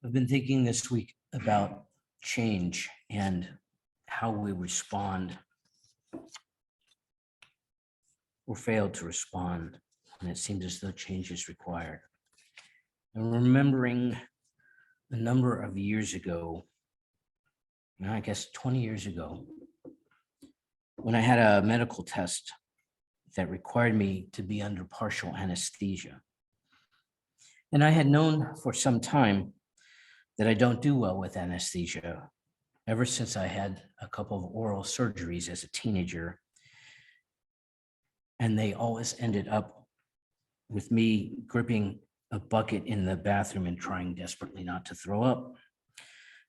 I've been thinking this week about change and how we respond or fail to respond when it seems as though change is required. And remembering a number of years ago, I guess 20 years ago, when I had a medical test that required me to be under partial anesthesia. And I had known for some time that I don't do well with anesthesia ever since I had a couple of oral surgeries as a teenager. And they always ended up with me gripping a bucket in the bathroom and trying desperately not to throw up,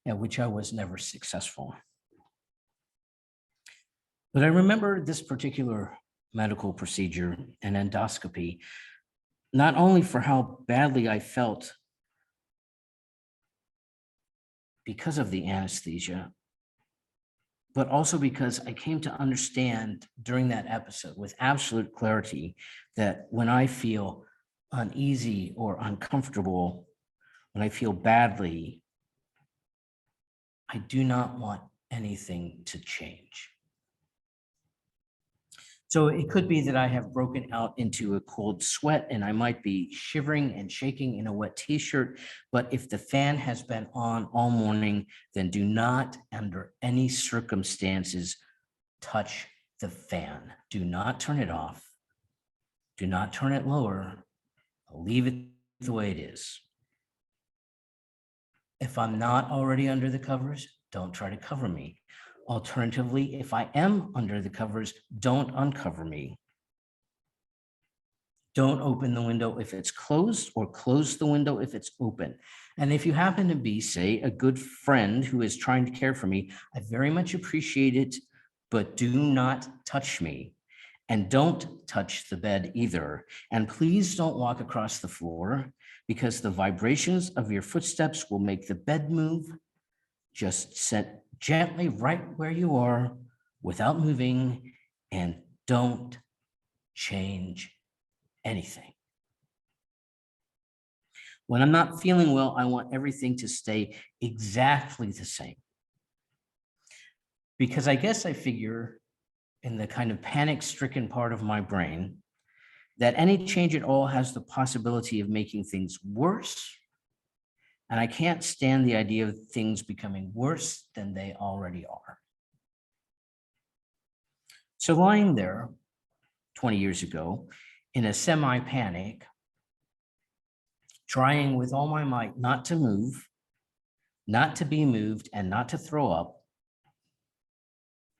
at which I was never successful. But I remember this particular medical procedure and endoscopy, not only for how badly I felt because of the anesthesia, but also because I came to understand during that episode with absolute clarity that when I feel uneasy or uncomfortable, when I feel badly, I do not want anything to change. So it could be that I have broken out into a cold sweat and I might be shivering and shaking in a wet t-shirt, but if the fan has been on all morning, then do not, under any circumstances, touch the fan. Do not turn it off. Do not turn it lower. Leave it the way it is. If I'm not already under the covers, don't try to cover me. Alternatively, if I am under the covers, don't uncover me. Don't open the window if it's closed, or close the window if it's open. And if you happen to be, say, a good friend who is trying to care for me, I very much appreciate it, but do not touch me. And don't touch the bed either. And please don't walk across the floor, because the vibrations of your footsteps will make the bed move. Just sit gently right where you are without moving, and don't change anything. When I'm not feeling well, I want everything to stay exactly the same. Because I guess I figure in the kind of panic-stricken part of my brain that any change at all has the possibility of making things worse. And I can't stand the idea of things becoming worse than they already are. So lying there 20 years ago in a semi-panic, trying with all my might not to move, not to be moved, and not to throw up,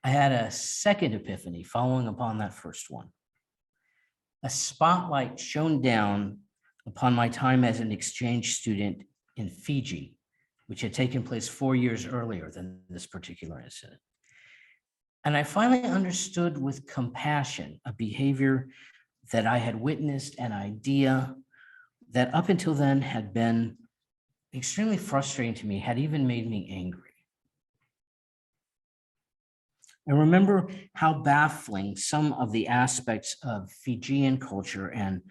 I had a second epiphany following upon that first one. A spotlight shone down upon my time as an exchange student in Fiji, which had taken place 4 years earlier than this particular incident. And I finally understood with compassion a behavior that I had witnessed, an idea that up until then had been extremely frustrating to me, had even made me angry. I remember how baffling some of the aspects of Fijian culture and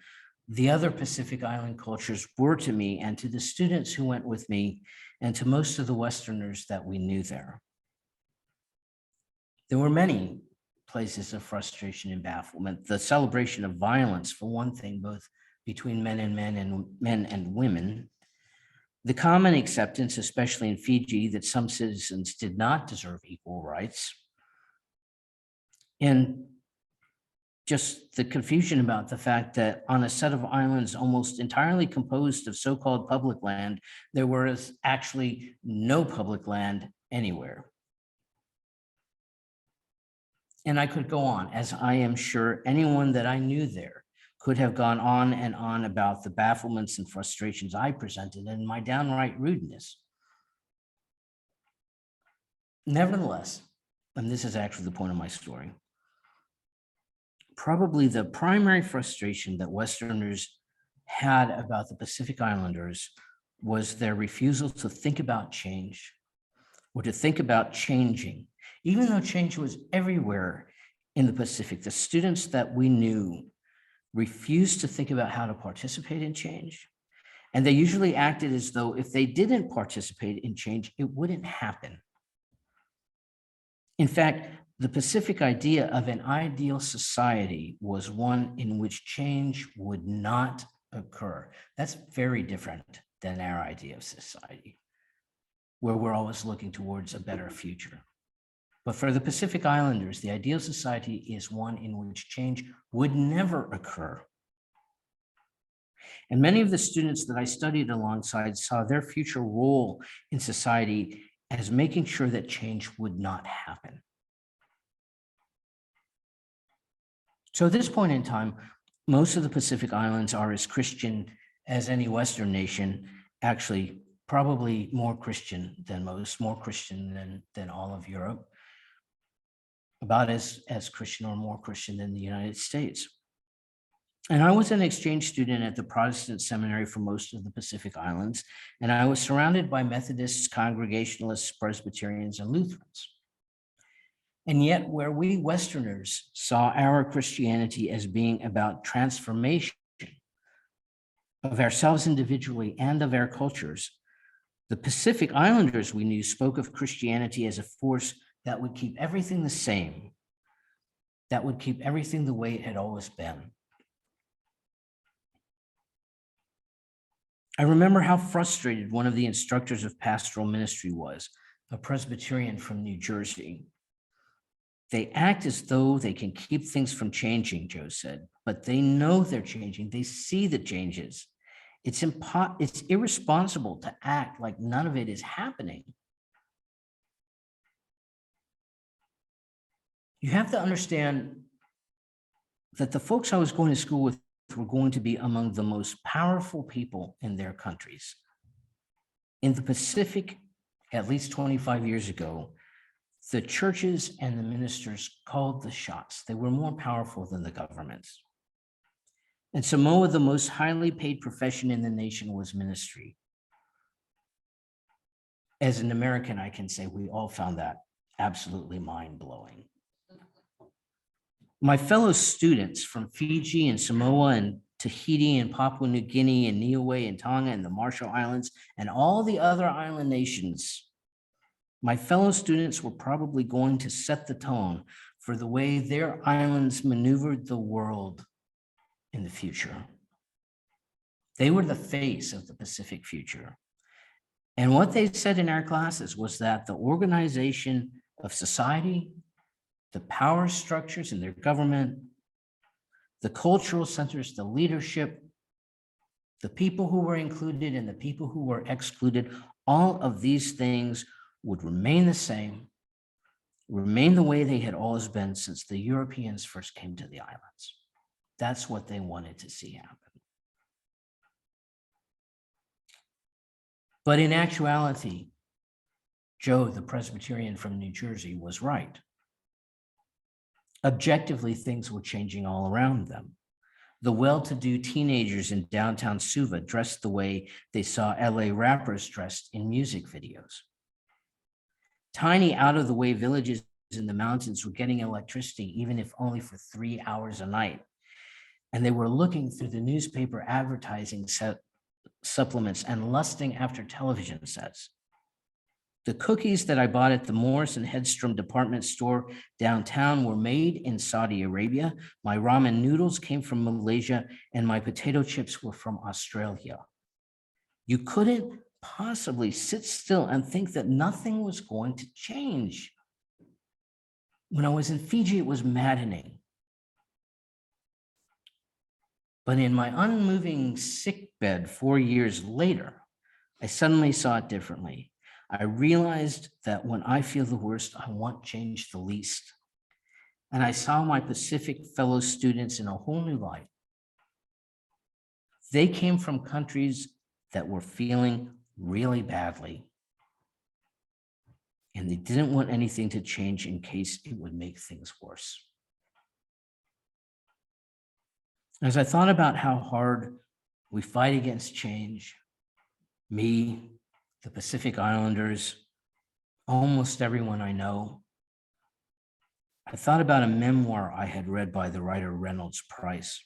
the other Pacific Island cultures were to me and to the students who went with me and to most of the Westerners that we knew there. There were many places of frustration and bafflement. The celebration of violence, for one thing, both between men and women. The common acceptance, especially in Fiji, that some citizens did not deserve equal rights. And just the confusion about the fact that on a set of islands almost entirely composed of so-called public land, there was actually no public land anywhere. And I could go on, as I am sure anyone that I knew there could have gone on and on about the bafflements and frustrations I presented and my downright rudeness. Nevertheless, and this is actually the point of my story, probably the primary frustration that Westerners had about the Pacific Islanders was their refusal to think about change or to think about changing. Even though change was everywhere in the Pacific, the students that we knew refused to think about how to participate in change And they usually acted as though if they didn't participate in change, it wouldn't happen. In fact, the Pacific idea of an ideal society was one in which change would not occur. That's very different than our idea of society, where we're always looking towards a better future. But for the Pacific Islanders, the ideal society is one in which change would never occur. And many of the students that I studied alongside saw their future role in society as making sure that change would not happen. So at this point in time, most of the Pacific Islands are as Christian as any Western nation, actually probably more Christian than most, more Christian than all of Europe, about as Christian or more Christian than the United States. And I was an exchange student at the Protestant seminary for most of the Pacific Islands, and I was surrounded by Methodists, Congregationalists, Presbyterians, and Lutherans. And yet, where we Westerners saw our Christianity as being about transformation of ourselves individually and of our cultures, the Pacific Islanders we knew spoke of Christianity as a force that would keep everything the same, that would keep everything the way it had always been. I remember how frustrated one of the instructors of pastoral ministry was, a Presbyterian from New Jersey. They act as though they can keep things from changing, Joe said, but they know they're changing. They see the changes. It's irresponsible to act like none of it is happening. You have to understand that the folks I was going to school with were going to be among the most powerful people in their countries. In the Pacific, at least 25 years ago, the churches and the ministers called the shots. They were more powerful than the governments. In Samoa, the most highly paid profession in the nation was ministry. As an American, I can say we all found that absolutely mind-blowing. My fellow students from Fiji and Samoa and Tahiti and Papua New Guinea and Niue and Tonga and the Marshall Islands and all the other island nations, my fellow students were probably going to set the tone for the way their islands maneuvered the world in the future. They were the face of the Pacific future. And what they said in our classes was that the organization of society, the power structures in their government, the cultural centers, the leadership, the people who were included and the people who were excluded, all of these things would remain the same, remain the way they had always been since the Europeans first came to the islands. That's what they wanted to see happen. But in actuality, Joe, the Presbyterian from New Jersey, was right. Objectively, things were changing all around them. The well-to-do teenagers in downtown Suva dressed the way they saw LA rappers dressed in music videos. Tiny out-of-the-way villages in the mountains were getting electricity, even if only for 3 hours a night. And they were looking through the newspaper advertising supplements and lusting after television sets. The cookies that I bought at the Morris and Hedstrom department store downtown were made in Saudi Arabia. My ramen noodles came from Malaysia, and my potato chips were from Australia. You couldn't possibly sit still and think that nothing was going to change. When I was in Fiji, it was maddening. But in my unmoving sickbed 4 years later, I suddenly saw it differently. I realized that when I feel the worst, I want change the least. And I saw my Pacific fellow students in a whole new light. They came from countries that were feeling really badly. And they didn't want anything to change in case it would make things worse. As I thought about how hard we fight against change, me, the Pacific Islanders, almost everyone I know, I thought about a memoir I had read by the writer Reynolds Price.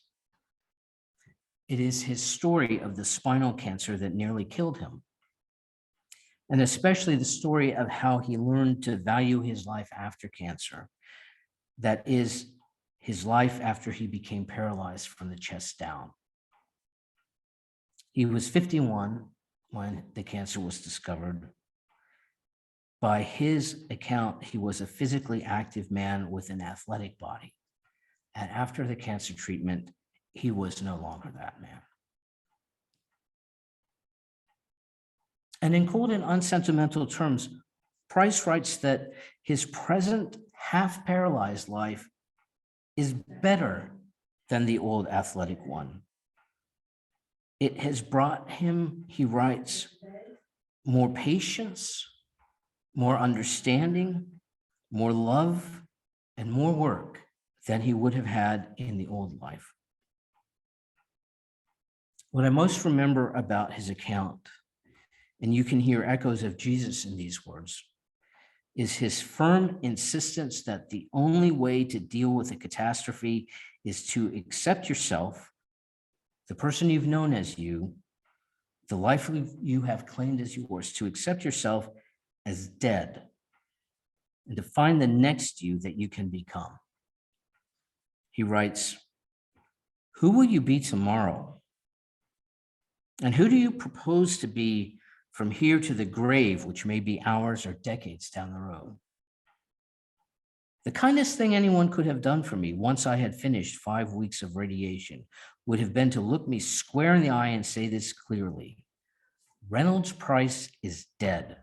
It is his story of the spinal cancer that nearly killed him, and especially the story of how he learned to value his life after cancer. That is his life after he became paralyzed from the chest down. He was 51 when the cancer was discovered. By his account, he was a physically active man with an athletic body. And after the cancer treatment, he was no longer that man. And in cold and unsentimental terms, Price writes that his present half-paralyzed life is better than the old athletic one. It has brought him, he writes, more patience, more understanding, more love, and more work than he would have had in the old life. What I most remember about his account, and you can hear echoes of Jesus in these words, is his firm insistence that the only way to deal with a catastrophe is to accept yourself, the person you've known as you, the life you have claimed as yours, to accept yourself as dead and to find the next you that you can become. He writes, "Who will you be tomorrow? And who do you propose to be from here to the grave, which may be hours or decades down the road? The kindest thing anyone could have done for me once I had finished 5 weeks of radiation would have been to look me square in the eye and say this clearly: Reynolds Price is dead.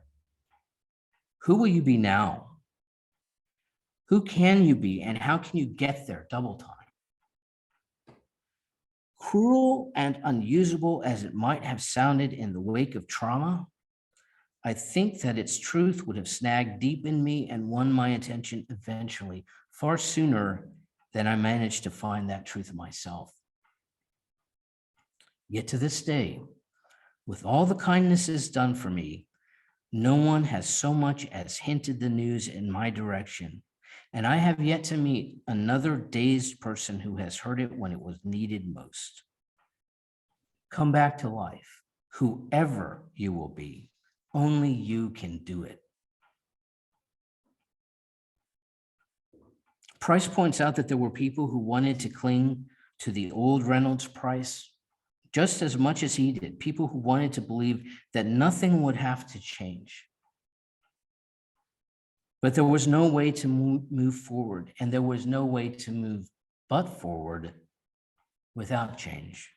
Who will you be now? Who can you be, and how can you get there double time? Cruel and unusable as it might have sounded in the wake of trauma, I think that its truth would have snagged deep in me and won my attention eventually, far sooner than I managed to find that truth myself. Yet to this day, with all the kindnesses done for me, no one has so much as hinted the news in my direction, and I have yet to meet another dazed person who has heard it when it was needed most. Come back to life, whoever you will be. Only you can do it." Price points out that there were people who wanted to cling to the old Reynolds Price just as much as he did, people who wanted to believe that nothing would have to change. But there was no way to move forward, and there was no way to move but forward without change.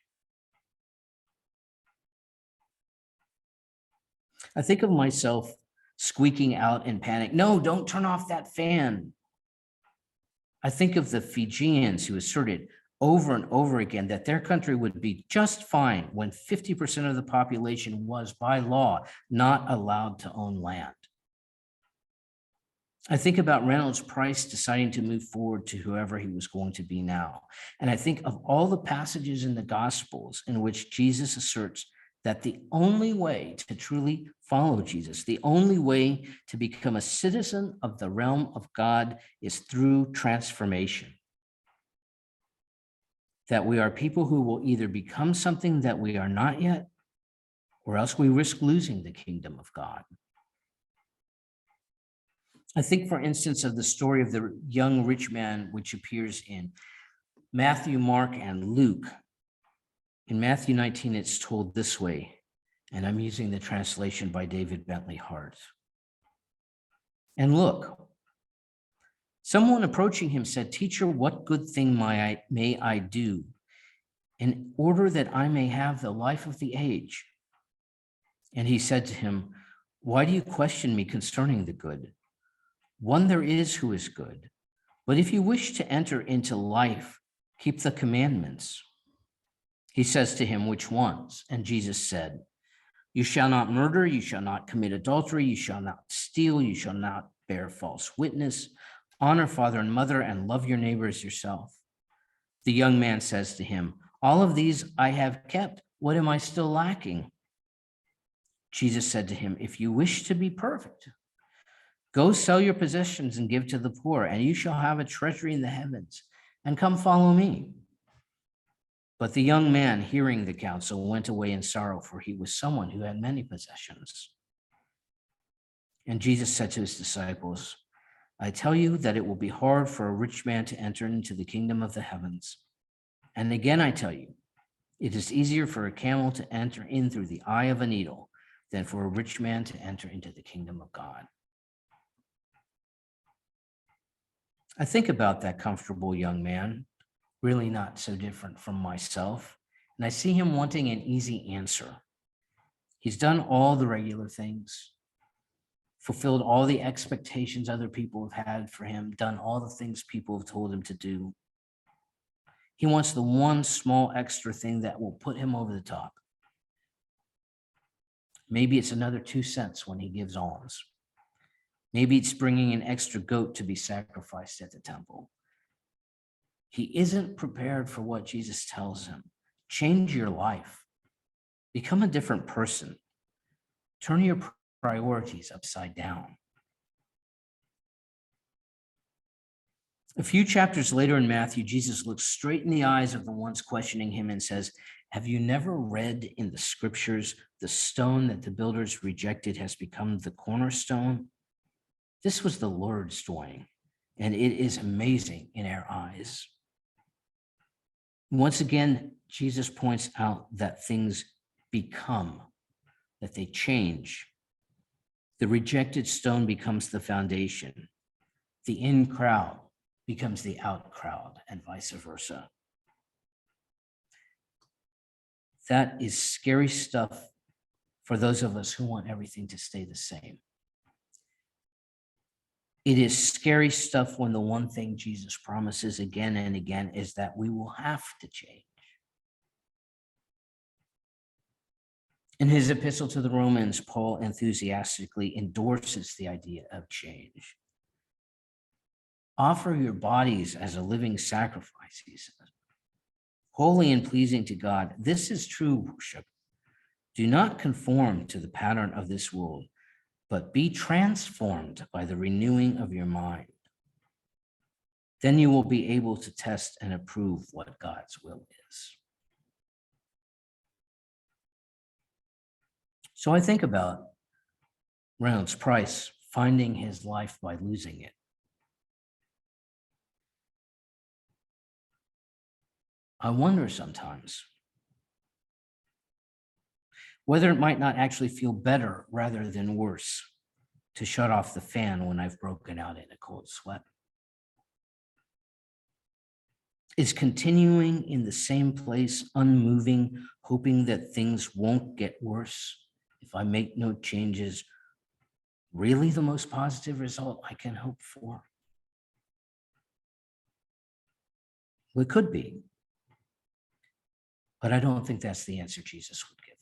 I think of myself squeaking out in panic, "No, don't turn off that fan." I think of the Fijians who asserted over and over again that their country would be just fine when 50% of the population was, by law, not allowed to own land. I think about Reynolds Price deciding to move forward to whoever he was going to be now. And I think of all the passages in the Gospels in which Jesus asserts that the only way to truly follow Jesus, the only way to become a citizen of the realm of God, is through transformation. That we are people who will either become something that we are not yet, or else we risk losing the kingdom of God. I think, for instance, of the story of the young rich man, which appears in Matthew, Mark, and Luke. In Matthew 19, it's told this way, and I'm using the translation by David Bentley Hart. "And look, someone approaching him said, 'Teacher, what good thing may I do in order that I may have the life of the age?' And he said to him, 'Why do you question me concerning the good? One there is who is good. But if you wish to enter into life, keep the commandments.' He says to him, 'Which ones?' And Jesus said, 'You shall not murder, you shall not commit adultery, you shall not steal, you shall not bear false witness, honor father and mother, and love your neighbor as yourself.' The young man says to him, 'All of these I have kept. What am I still lacking?' Jesus said to him, 'If you wish to be perfect, go sell your possessions and give to the poor, and you shall have a treasury in the heavens, and come follow me.' But the young man, hearing the counsel, went away in sorrow, for he was someone who had many possessions. And Jesus said to his disciples, I tell you that it will be hard for a rich man to enter into the kingdom of the heavens. And again, I tell you, it is easier for a camel to enter in through the eye of a needle than for a rich man to enter into the kingdom of God. I think about that comfortable young man, really not so different from myself, and I see him wanting an easy answer. He's done all the regular things, fulfilled all the expectations other people have had for him, done all the things people have told him to do. He wants the one small extra thing that will put him over the top. Maybe it's another 2 cents when he gives alms. Maybe it's bringing an extra goat to be sacrificed at the temple. He isn't prepared for what Jesus tells him. Change your life. Become a different person. Turn your priorities upside down. A few chapters later in Matthew, Jesus looks straight in the eyes of the ones questioning him and says, have you never read in the scriptures, the stone that the builders rejected has become the cornerstone? This was the Lord's doing, and it is amazing in our eyes. Once again, Jesus points out that things become, that they change. The rejected stone becomes the foundation. The in crowd becomes the out crowd, and vice versa. That is scary stuff for those of us who want everything to stay the same. It is scary stuff when the one thing Jesus promises again and again is that we will have to change. In his epistle to the Romans, Paul enthusiastically endorses the idea of change. Offer your bodies as a living sacrifice, he says, holy and pleasing to God. This is true worship. Do not conform to the pattern of this world, but be transformed by the renewing of your mind. Then you will be able to test and approve what God's will is. So I think about Reynolds Price finding his life by losing it. I wonder sometimes whether it might not actually feel better rather than worse to shut off the fan when I've broken out in a cold sweat. Is continuing in the same place, unmoving, hoping that things won't get worse if I make no changes, really the most positive result I can hope for? Well, it could be, but I don't think that's the answer Jesus would give.